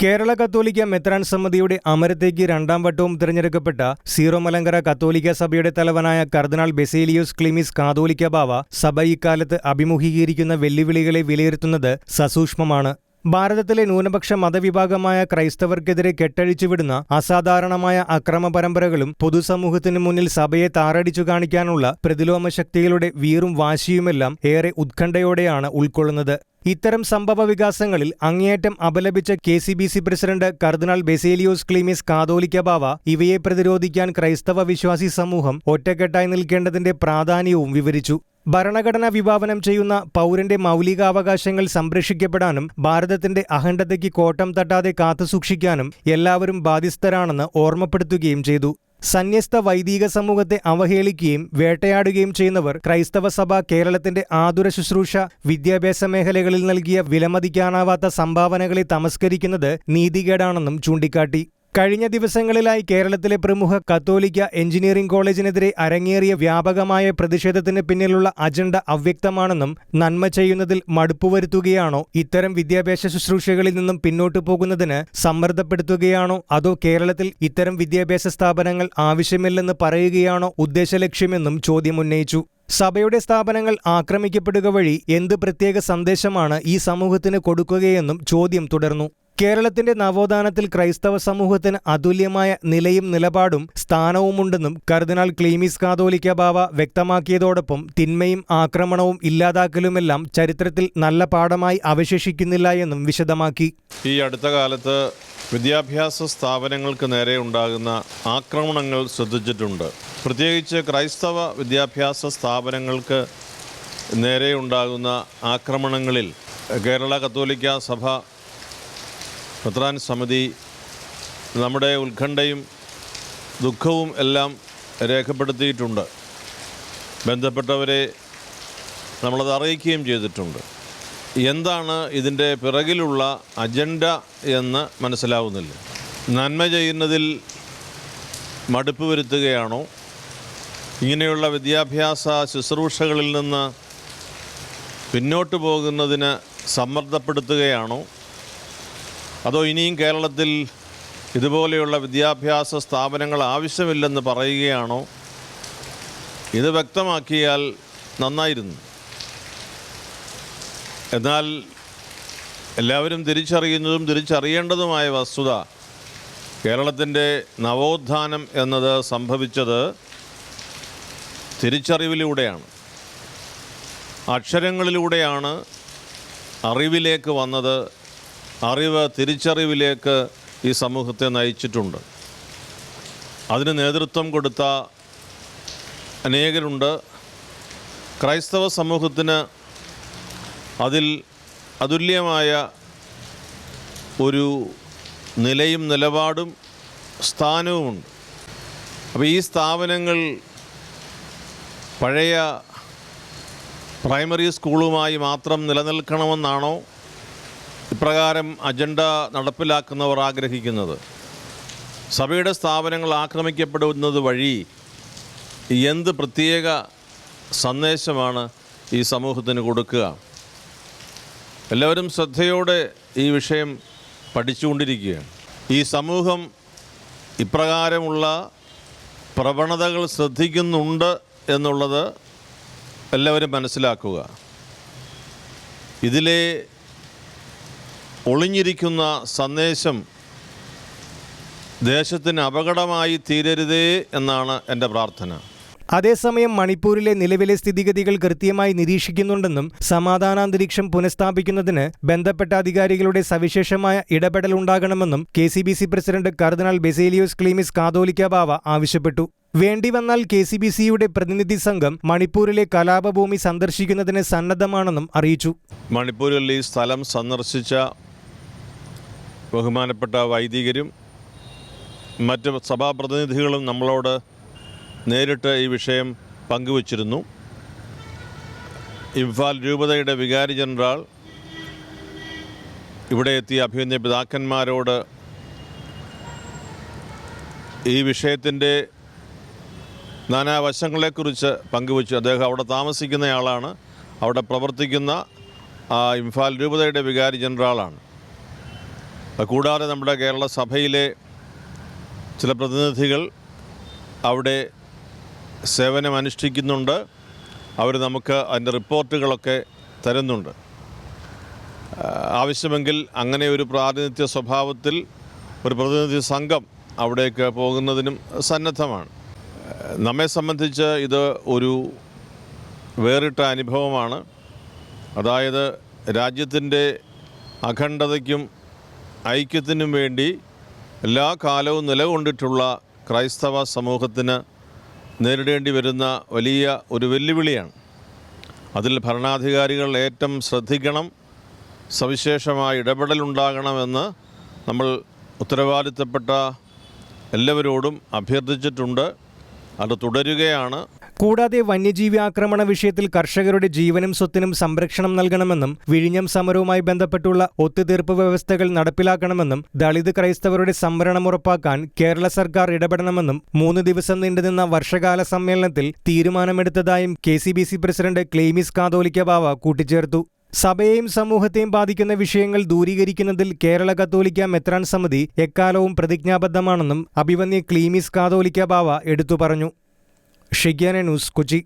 കേരള കത്തോലിക്ക മെത്രാൻ സമിതിയുടെ അമരത്തേക്ക് രണ്ടാം വട്ടവും തിരഞ്ഞെടുക്കപ്പെട്ട സീറോ മലങ്കര കത്തോലിക്ക സഭയുടെ തലവനായ കർദിനാൾ ബസേലിയോസ് ക്ലീമീസ് കാതോലിക്ക ബാവ സഭ ഇക്കാലത്ത് അഭിമുഖീകരിക്കുന്ന വെല്ലുവിളികളെ വിലയിരുത്തുന്നത് സസൂക്ഷ്മമാണ്. ഭാരതത്തിലെ ന്യൂനപക്ഷ മതവിഭാഗമായ ക്രൈസ്തവർക്കെതിരെ കെട്ടഴിച്ചുവിടുന്ന അസാധാരണമായ അക്രമ പരമ്പരകളും പൊതുസമൂഹത്തിനു മുന്നിൽ സഭയെ താറടിച്ചു കാണിക്കാനുള്ള പ്രതിലോമ ശക്തികളുടെ വീറും വാശിയുമെല്ലാം ഏറെ ഉത്കണ്ഠയോടെയാണ് ഉൾക്കൊള്ളുന്നത്. ഇത്തരം സംഭവ വികാസങ്ങളിൽ അങ്ങേയറ്റം അപലപിച്ച KCBC പ്രസിഡന്റ് കർദിനാൾ ബസേലിയോസ് ക്ലീമീസ് കാതോലിക്ക ബാവ ഇവയെ പ്രതിരോധിക്കാൻ ക്രൈസ്തവ വിശ്വാസി സമൂഹം ഒറ്റക്കെട്ടായി നിൽക്കേണ്ടതിന്റെ പ്രാധാന്യവും വിവരിച്ചു. ഭരണഘടന വിഭാവനം ചെയ്യുന്ന പൗരന്റെ മൗലികാവകാശങ്ങൾ സംരക്ഷിക്കപ്പെടാനും ഭാരതത്തിന്റെ അഖണ്ഡതയ്ക്ക് കോട്ടം തട്ടാതെ കാത്തുസൂക്ഷിക്കാനും എല്ലാവരും ബാധ്യസ്ഥരാണെന്ന് ഓർമ്മപ്പെടുത്തുകയും ചെയ്തു. സന്യസ്ത വൈദിക സമൂഹത്തെ അവഹേളിക്കുകയും വേട്ടയാടുകയും ചെയ്യുന്നവർ ക്രൈസ്തവ സഭ കേരളത്തിന്റെ ആതുര ശുശ്രൂഷ, വിദ്യാഭ്യാസ മേഖലകളിൽ നൽകിയ വിലമതിക്കാനാവാത്ത സംഭാവനകളെ തമസ്കരിക്കുന്നത് നീതികേടാണെന്നും ചൂണ്ടിക്കാട്ടി. കഴിഞ്ഞ ദിവസങ്ങളിലായി കേരളത്തിലെ പ്രമുഖ കത്തോലിക്ക എഞ്ചിനീയറിംഗ് കോളേജിനെതിരെ അരങ്ങേറിയ വ്യാപകമായ പ്രതിഷേധത്തിന് പിന്നിലുള്ള അജണ്ട അവ്യക്തമാണെന്നും നന്മ ചെയ്യുന്നതിൽ മടുപ്പുവരുത്തുകയാണോ, ഇത്തരം വിദ്യാഭ്യാസ ശുശ്രൂഷകളിൽ നിന്നും പിന്നോട്ടു പോകുന്നതിന് സമ്മർദ്ദപ്പെടുത്തുകയാണോ, അതോ കേരളത്തിൽ ഇത്തരം വിദ്യാഭ്യാസ സ്ഥാപനങ്ങൾ ആവശ്യമില്ലെന്ന് പറയുകയാണോ ഉദ്ദേശലക്ഷ്യമെന്നും ചോദ്യമുന്നയിച്ചു. സഭയുടെ സ്ഥാപനങ്ങൾ ആക്രമിക്കപ്പെടുക വഴി എന്ത് പ്രത്യേക സന്ദേശമാണ് ഈ സമൂഹത്തിന് കൊടുക്കുകയെന്നും ചോദ്യം തുടർന്നു. കേരളത്തിന്റെ നവോത്ഥാനത്തിൽ ക്രൈസ്തവ സമൂഹത്തിന് അതുല്യമായ നിലയും നിലപാടും സ്ഥാനവുമുണ്ടെന്നും കർദിനാൾ ക്ലീമീസ് കാതോലിക്ക ബാവ വ്യക്തമാക്കിയതോടൊപ്പം തിന്മയും ആക്രമണവും ഇല്ലാതാക്കലുമെല്ലാം ചരിത്രത്തിൽ നല്ല പാഠമായി അവശേഷിക്കുന്നില്ല എന്നും വിശദമാക്കി. ഈ അടുത്ത കാലത്ത് വിദ്യാഭ്യാസ സ്ഥാപനങ്ങൾക്ക് നേരെ ഉണ്ടാകുന്ന ആക്രമണങ്ങൾ ശ്രദ്ധിച്ചിട്ടുണ്ട്. പ്രത്യേകിച്ച് ക്രൈസ്തവ വിദ്യാഭ്യാസ സ്ഥാപനങ്ങൾക്ക് നേരെ ഉണ്ടാകുന്ന ആക്രമണങ്ങളിൽ കേരള കത്തോലിക്ക സഭ മെത്രാൻ സമിതി നമ്മുടെ ഉത്കണ്ഠയും ദുഃഖവും എല്ലാം രേഖപ്പെടുത്തിയിട്ടുണ്ട്. ബന്ധപ്പെട്ടവരെ നമ്മളത് അറിയിക്കുകയും ചെയ്തിട്ടുണ്ട്. എന്താണ് ഇതിൻ്റെ പിറകിലുള്ള അജണ്ട എന്ന് മനസ്സിലാവുന്നില്ല. നന്മ ചെയ്യുന്നതിൽ മടുപ്പ് വരുത്തുകയാണോ, ഇങ്ങനെയുള്ള വിദ്യാഭ്യാസ ശുശ്രൂഷകളിൽ നിന്ന് പിന്നോട്ട് പോകുന്നതിന് സമ്മർദ്ദപ്പെടുത്തുകയാണോ, അതോ ഇനിയും കേരളത്തിൽ ഇതുപോലെയുള്ള വിദ്യാഭ്യാസ സ്ഥാപനങ്ങൾ ആവശ്യമില്ലെന്ന് പറയുകയാണോ? ഇത് വ്യക്തമാക്കിയാൽ നന്നായിരുന്നു. എന്നാൽ എല്ലാവരും തിരിച്ചറിയുന്നതും തിരിച്ചറിയേണ്ടതുമായ വസ്തുത, കേരളത്തിൻ്റെ നവോത്ഥാനം എന്നത് സംഭവിച്ചത് തിരിച്ചറിവിലൂടെയാണ്, അക്ഷരങ്ങളിലൂടെയാണ് അറിവിലേക്ക് വന്നത്. അറിവ് തിരിച്ചറിവിലേക്ക് ഈ സമൂഹത്തെ നയിച്ചിട്ടുണ്ട്. അതിന് നേതൃത്വം കൊടുത്ത അനേകരുണ്ട്. ക്രൈസ്തവ സമൂഹത്തിന് അതിൽ അതുല്യമായ ഒരു നിലയും നിലപാടും സ്ഥാനവുമുണ്ട്. അപ്പോൾ ഈ സ്ഥാപനങ്ങൾ പഴയ പ്രൈമറി സ്കൂളുമായി മാത്രം നിലനിൽക്കണമെന്നാണോ ഇപ്രകാരം അജണ്ട നടപ്പിലാക്കുന്നവർ ആഗ്രഹിക്കുന്നത്? സഭയുടെ സ്ഥാപനങ്ങൾ ആക്രമിക്കപ്പെടുന്നത് വഴി എന്ത് പ്രത്യേക സന്ദേശമാണ് ഈ സമൂഹത്തിന് കൊടുക്കുക? എല്ലാവരും ശ്രദ്ധയോടെ ഈ വിഷയം പഠിച്ചുകൊണ്ടിരിക്കുകയാണ്. ഈ സമൂഹം ഇപ്രകാരമുള്ള പ്രവണതകൾ ശ്രദ്ധിക്കുന്നുണ്ട് എന്നുള്ളത് എല്ലാവരും മനസ്സിലാക്കുക. ഇതിലെ ഒളിഞ്ഞിരിക്കുന്ന സന്ദേശം ദേശത്തിന് അപകടമായി തീരരുതേ എന്നാണ് എൻ്റെ പ്രാർത്ഥന. അതേസമയം മണിപ്പൂരിലെ നിലവിലെ സ്ഥിതിഗതികൾ കൃത്യമായി നിരീക്ഷിക്കുന്നുണ്ടെന്നും സമാധാനാന്തരീക്ഷം പുനഃസ്ഥാപിക്കുന്നതിന് ബന്ധപ്പെട്ട അധികാരികളുടെ സവിശേഷമായ ഇടപെടലുണ്ടാകണമെന്നും KCBC പ്രസിഡന്റ് കർദിനാൾ ബസേലിയോസ് ക്ലീമീസ് കാതോലിക്ക ബാവ ആവശ്യപ്പെട്ടു. വേണ്ടിവന്നാൽ KCBCയുടെ പ്രതിനിധി സംഘം മണിപ്പൂരിലെ കലാപഭൂമി സന്ദർശിക്കുന്നതിന് സന്നദ്ധമാണെന്നും അറിയിച്ചു. മണിപ്പൂരിൽ ഈ സ്ഥലം സന്ദർശിച്ച ബഹുമാനപ്പെട്ട വൈദികരും മറ്റ് സഭാപ്രതിനിധികളും നമ്മളോട് നേരിട്ട് ഈ വിഷയം പങ്കുവച്ചിരുന്നു. ഇംഫാൽ രൂപതയുടെ വികാരി ജനറൽ ഇവിടെ എത്തിയ അഭിമന്യ പിതാക്കന്മാരോട് ഈ വിഷയത്തിൻ്റെ നാനാവശങ്ങളെക്കുറിച്ച് പങ്കുവച്ചു. അദ്ദേഹം അവിടെ താമസിക്കുന്നയാളാണ്, അവിടെ പ്രവർത്തിക്കുന്ന ഇംഫാൽ രൂപതയുടെ വികാരി ജനറലാണ്. കൂടാതെ നമ്മുടെ കേരള സഭയിലെ ചില പ്രതിനിധികൾ അവിടെ സേവനമനുഷ്ഠിക്കുന്നുണ്ട്. അവർ നമുക്ക് അതിൻ്റെ റിപ്പോർട്ടുകളൊക്കെ തരുന്നുണ്ട്. ആവശ്യമെങ്കിൽ അങ്ങനെ ഒരു പ്രാതിനിധ്യ സ്വഭാവത്തിൽ ഒരു പ്രതിനിധി സംഘം അവിടേക്ക് പോകുന്നതിനും സന്നദ്ധമാണ്. നമ്മെ സംബന്ധിച്ച് ഇത് ഒരു വേറിട്ട അനുഭവമാണ്. അതായത് രാജ്യത്തിൻ്റെ അഖണ്ഡതയ്ക്കും ഐക്യത്തിനും വേണ്ടി എല്ലാ കാലവും നിലകൊണ്ടിട്ടുള്ള ക്രൈസ്തവ സമൂഹത്തിന് നേരിടേണ്ടി വരുന്ന വലിയ ഒരു വെല്ലുവിളിയാണ്. അതിൽ ഭരണാധികാരികൾ ഏറ്റവും ശ്രദ്ധിക്കണം, സവിശേഷമായ ഇടപെടലുണ്ടാകണമെന്ന് നമ്മൾ ഉത്തരവാദിത്തപ്പെട്ട എല്ലാവരോടും അഭ്യർത്ഥിച്ചിട്ടുണ്ട്. അത് തുടരുകയാണ്. കൂടാതെ വന്യജീവി ആക്രമണ വിഷയത്തിൽ കർഷകരുടെ ജീവനും സ്വത്തിനും സംരക്ഷണം നൽകണമെന്നും വിഴിഞ്ഞം സമരവുമായി ബന്ധപ്പെട്ടുള്ള ഒത്തുതീർപ്പ് വ്യവസ്ഥകൾ നടപ്പിലാക്കണമെന്നും ദളിത് ക്രൈസ്തവരുടെ സംവരണം ഉറപ്പാക്കാൻ കേരള സർക്കാർ ഇടപെടണമെന്നും 3 ദിവസം നീണ്ടുനിന്ന വർഷകാല സമ്മേളനത്തിൽ തീരുമാനമെടുത്തതായും KCBC പ്രസിഡന്റ് ക്ലീമിസ് കാതോലിക്ക ബാവ കൂട്ടിച്ചേർത്തു. സഭയെയും സമൂഹത്തെയും ബാധിക്കുന്ന വിഷയങ്ങൾ ദൂരീകരിക്കുന്നതിൽ കേരള കത്തോലിക്ക മെത്രാൻ സമിതി എക്കാലവും പ്രതിജ്ഞാബദ്ധമാണെന്നും അഭിവന്യ ക്ലീമിസ് കാതോലിക്ക ബാവ എടുത്തു പറഞ്ഞു. ഷിഗ്യാന ന്യൂസ്, കൊച്ചി.